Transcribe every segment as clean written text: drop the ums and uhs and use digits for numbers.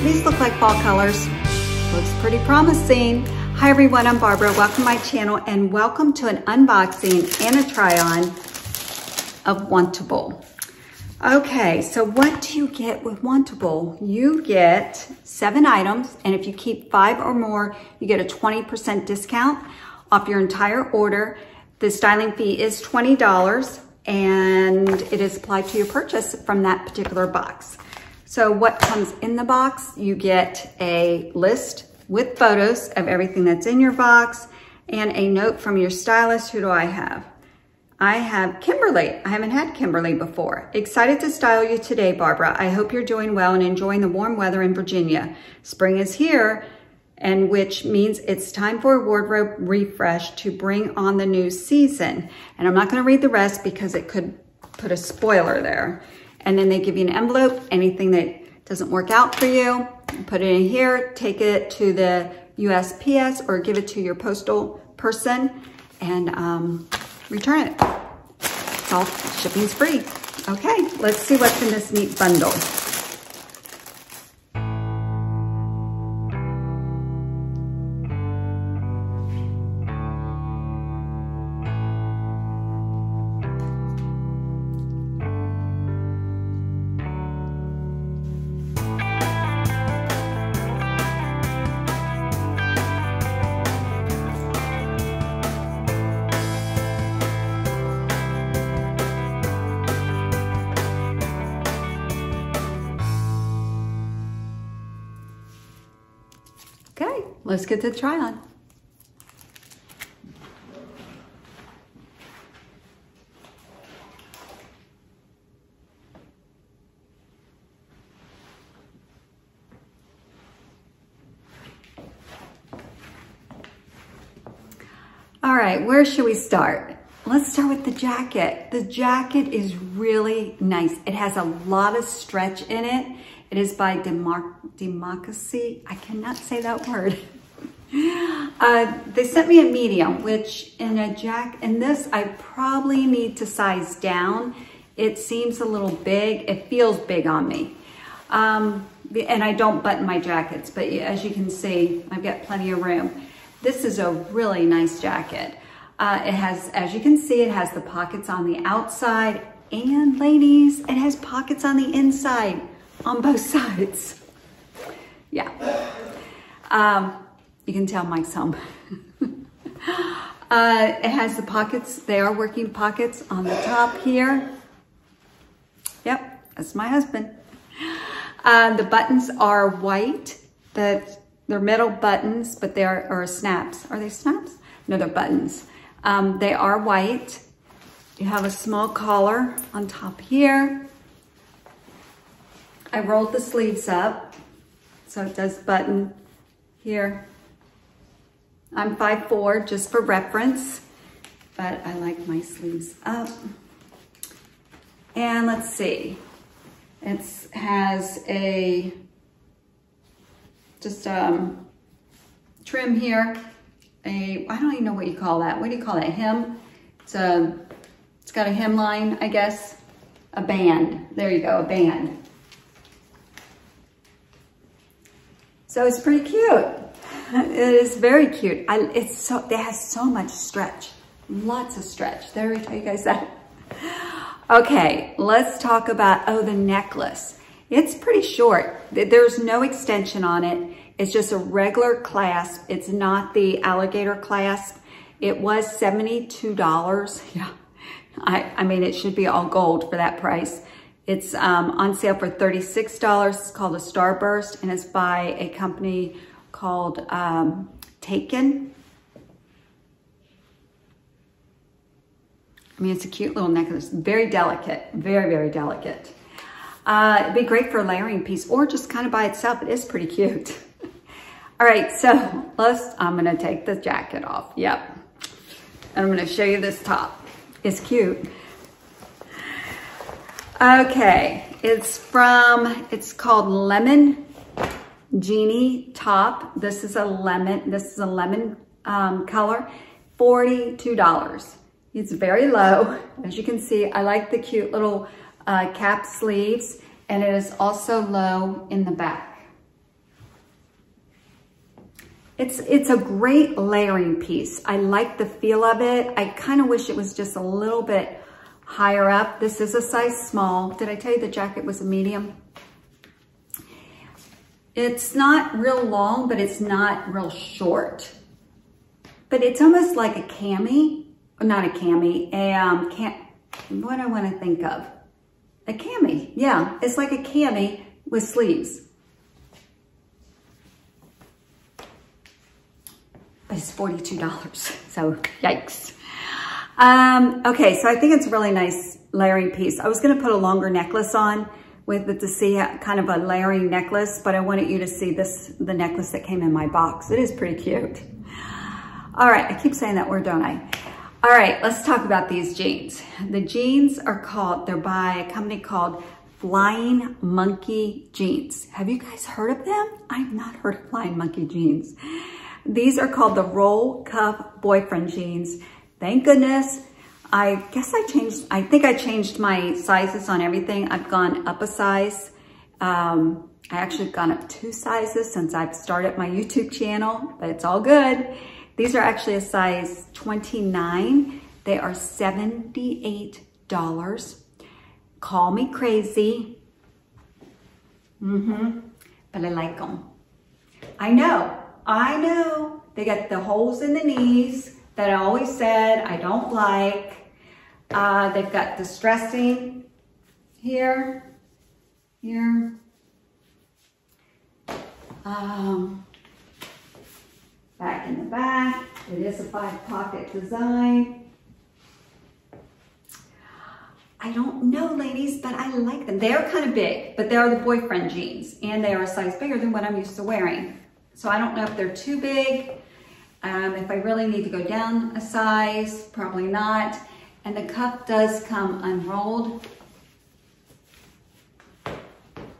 These look like fall colors. Looks pretty promising. Hi everyone, I'm Barbara. Welcome to my channel and welcome to an unboxing and a try on of Wantable. Okay, so what do you get with Wantable? You get 7 items, and if you keep 5 or more, you get a 20% discount off your entire order. The styling fee is $20 and it is applied to your purchase from that particular box. So what comes in the box? You get a list with photos of everything that's in your box and a note from your stylist. Who do I have? I have Kimberly. I haven't had Kimberly before. Excited to style you today, Barbara. I hope you're doing well and enjoying the warm weather in Virginia. Spring is here, and which means it's time for a wardrobe refresh to bring on the new season. And I'm not gonna read the rest because it could put a spoiler there. And then they give you an envelope. Anything that doesn't work out for you, put it in here, take it to the USPS or give it to your postal person and return it. It's all shipping's free. Okay, let's see what's in this neat bundle. Okay, let's get to the try on. All right, where should we start? Let's start with the jacket. The jacket is really nice. It has a lot of stretch in it. It is by Democracy. I cannot say that word. They sent me a medium, which in this I probably need to size down. It seems a little big. It feels big on me. And I don't button my jackets, but as you can see, I've got plenty of room. This is a really nice jacket. It has, as you can see, it has the pockets on the outside, and ladies, it has pockets on the inside. On both sides. Yeah. You can tell Mike's home. It has the pockets. They are working pockets on the top here. Yep, that's my husband. The buttons are white. They're metal buttons, but they are snaps. Are they snaps? No, they're buttons. They are white. You have a small collar on top here. I rolled the sleeves up, so it does button here. I'm 5'4", just for reference, but I like my sleeves up. And let's see, it has a, just trim here. I don't even know what you call that. What do you call that, hem? It's got a hemline, I guess. A band, there you go, a band. So it's pretty cute. It is very cute. It has so much stretch, lots of stretch. There, I tell you guys that. Okay, let's talk about, the necklace. It's pretty short. There's no extension on it. It's just a regular clasp. It's not the alligator clasp. It was $72. Yeah, I mean, it should be all gold for that price. It's on sale for $36. It's called a Starburst, and it's by a company called Taken. I mean, it's a cute little necklace. Very delicate. Very, very delicate. It'd be great for a layering piece or just kind of by itself. It is pretty cute. All right, so I'm going to take the jacket off. Yep. And I'm going to show you this top. It's cute. Okay, it's called Lemon Jeanne top. This is a lemon color, $42. It's very low. As you can see, I like the cute little cap sleeves, and it is also low in the back. It's a great layering piece. I like the feel of it. I kind of wish it was just a little bit higher up. This is a size small. Did I tell you the jacket was a medium? It's not real long, but it's not real short. But it's almost like a cami, not a cami, what do I want to think of? A cami, yeah. It's like a cami with sleeves. But it's $42, so yikes. Okay, so I think it's a really nice layering piece. I was gonna put a longer necklace on with it to see kind of a layering necklace, but I wanted you to see the necklace that came in my box. It is pretty cute. All right, I keep saying that word, don't I? All right, let's talk about these jeans. The jeans are they're by a company called Flying Monkey Jeans. Have you guys heard of them? I've not heard of Flying Monkey Jeans. These are called the Roll Cuff Boyfriend Jeans. Thank goodness. I think I changed my sizes on everything. I've gone up a size. I actually have gone up 2 sizes since I've started my YouTube channel, but it's all good. These are actually a size 29. They are $78. Call me crazy. But I like them. I know. They got the holes in the knees that I always said I don't like. They've got distressing here. Back in the back. It is a 5-pocket design. I don't know, ladies, but I like them. They're kind of big, but they are the boyfriend jeans, and they are a size bigger than what I'm used to wearing. So I don't know if they're too big. If I really need to go down a size, probably not. And the cuff does come unrolled.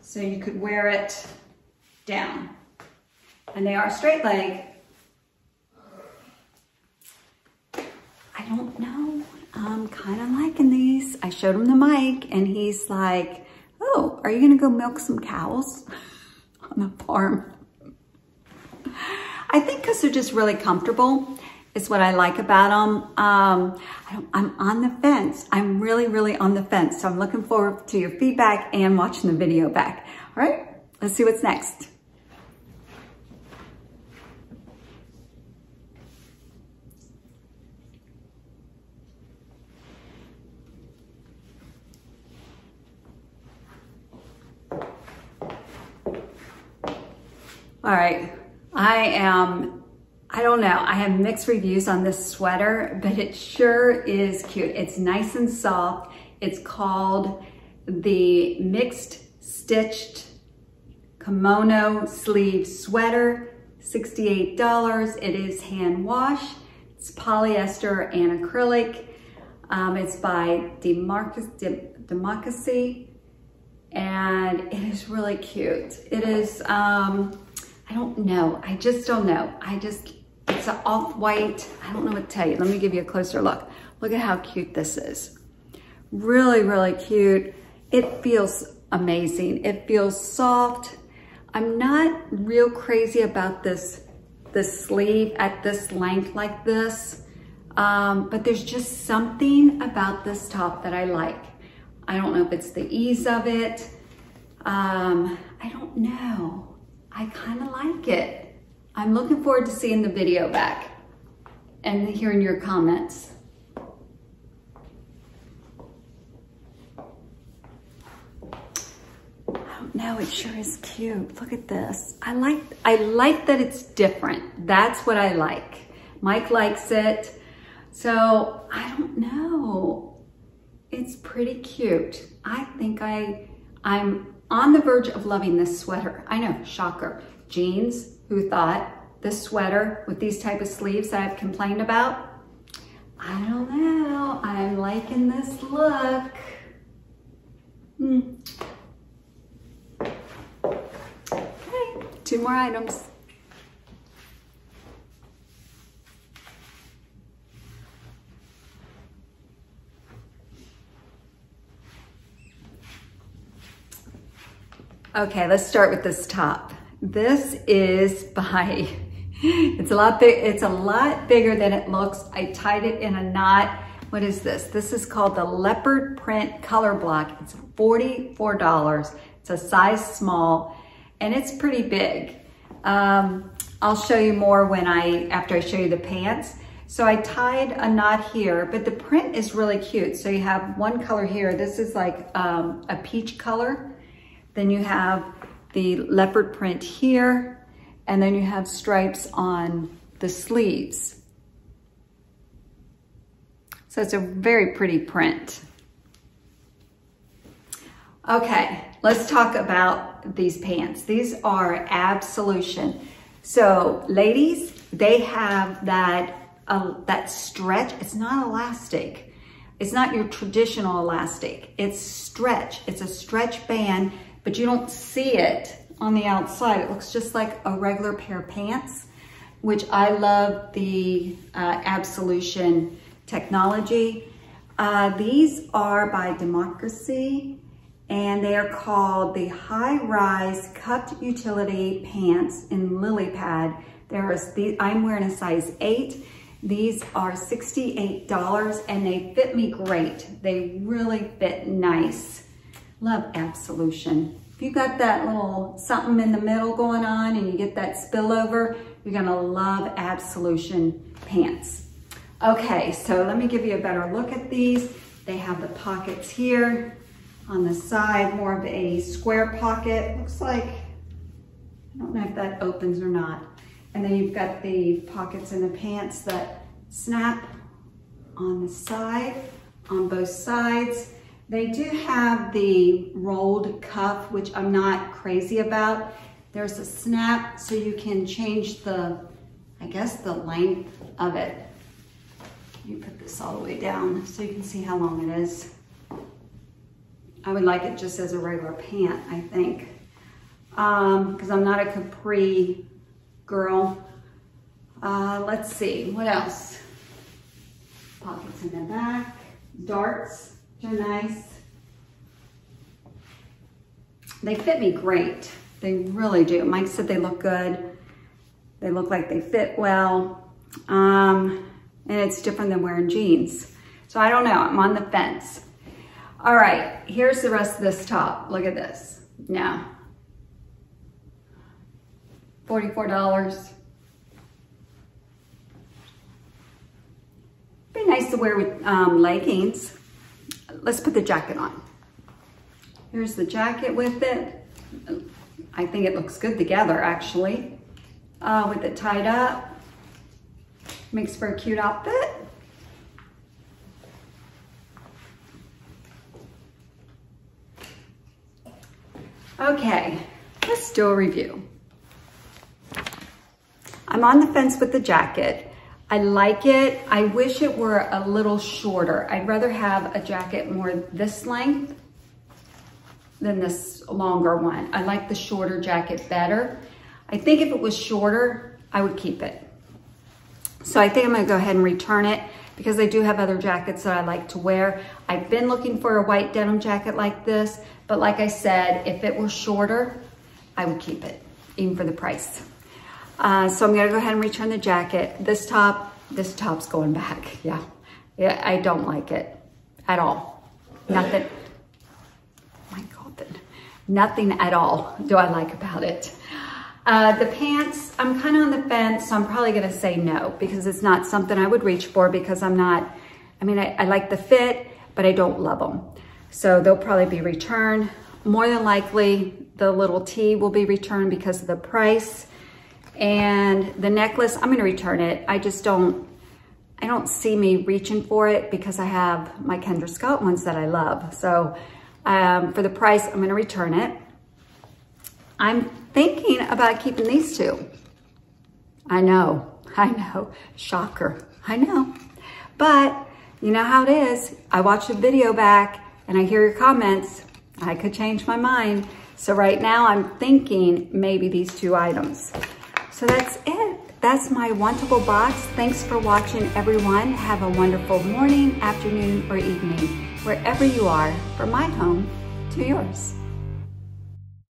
So you could wear it down. And they are straight leg. I don't know. I'm kind of liking these. I showed him the mic and he's like, oh, are you gonna go milk some cows on the farm? I think because they're just really comfortable is what I like about them. I'm on the fence. I'm really, really on the fence. So I'm looking forward to your feedback and watching the video back. All right, let's see what's next. All right, I don't know. I have mixed reviews on this sweater, but it sure is cute. It's nice and soft. It's called the Mixed Stitched Kimono Sleeve Sweater, $68. It is hand wash. It's polyester and acrylic. It's by Democracy, and it is really cute. It is, I don't know. I just don't know. It's an off-white. I don't know what to tell you. Let me give you a closer look. Look at how cute this is. Really, really cute. It feels amazing. It feels soft. I'm not real crazy about this sleeve at this length like this, but there's just something about this top that I like. I don't know if it's the ease of it. I don't know. I kind of like it. I'm looking forward to seeing the video back and hearing your comments. No, it sure is cute. Look at this. I like that it's different. That's what I like. Mike likes it. So I don't know. It's pretty cute. I think I'm on the verge of loving this sweater. I know, shocker. Jeans, who thought? This sweater with these type of sleeves that I've complained about. I don't know. I'm liking this look. Okay, 2 more items. Okay, let's start with this top. This is by It's a lot big. It's a lot bigger than it looks. I tied it in a knot. What is this? This is called the Leopard print color block. It's $44. It's a size small, and it's pretty big. I'll show you more after I show you the pants. So I tied a knot here, but the print is really cute. So you have one color here. This is like a peach color. Then you have the leopard print here, and then you have stripes on the sleeves. So it's a very pretty print. Okay, let's talk about these pants. These are Absolution. So ladies, they have that stretch. It's not elastic. It's not your traditional elastic. It's stretch. It's a stretch band, but you don't see it on the outside. It looks just like a regular pair of pants, which I love the Absolution technology. These are by Democracy, and they are called the high-rise cuffed utility pants in lily pad. I'm wearing a size 8. These are $68, and they fit me great. They really fit nice. Love Absolution. If you got that little something in the middle going on and you get that spillover, you're gonna love Absolution pants. Okay, so let me give you a better look at these. They have the pockets here on the side, more of a square pocket. Looks like, I don't know if that opens or not. And then you've got the pockets in the pants that snap on the side, on both sides. They do have the rolled cuff, which I'm not crazy about. There's a snap so you can change the, I guess, the length of it. You put this all the way down so you can see how long it is. I would like it just as a regular pant, I think. Because I'm not a capri girl. Let's see, what else? Pockets in the back, darts, they're nice. They fit me great. They really do. Mike said they look good. They look like they fit well. And it's different than wearing jeans. So I don't know, I'm on the fence. All right, here's the rest of this top. Look at this. Now, $44. Be nice to wear with leggings. Let's put the jacket on. Here's the jacket with it. I think it looks good together, actually. With it tied up. Makes for a cute outfit. Okay, let's do a review. I'm on the fence with the jacket. I like it. I wish it were a little shorter. I'd rather have a jacket more this length than this longer one. I like the shorter jacket better. I think if it was shorter, I would keep it. So I think I'm gonna go ahead and return it because I do have other jackets that I like to wear. I've been looking for a white denim jacket like this, but like I said, if it were shorter, I would keep it, even for the price. So I'm gonna go ahead and return the jacket. This top's going back, yeah. I don't like it at all. Nothing, my God, nothing at all do I like about it. The pants, I'm kind of on the fence, so I'm probably gonna say no because it's not something I would reach for because I'm not, I like the fit, but I don't love them. So they'll probably be returned. More than likely, the little tee will be returned because of the price. And the necklace, I'm gonna return it. I don't see me reaching for it because I have my Kendra Scott ones that I love. So for the price, I'm gonna return it. I'm thinking about keeping these two. I know, shocker, I know. But you know how it is. I watch the video back and I hear your comments. I could change my mind. So right now I'm thinking maybe these two items. So that's it. That's my Wantable box. Thanks for watching, everyone. Have a wonderful morning, afternoon, or evening, wherever you are, from my home to yours.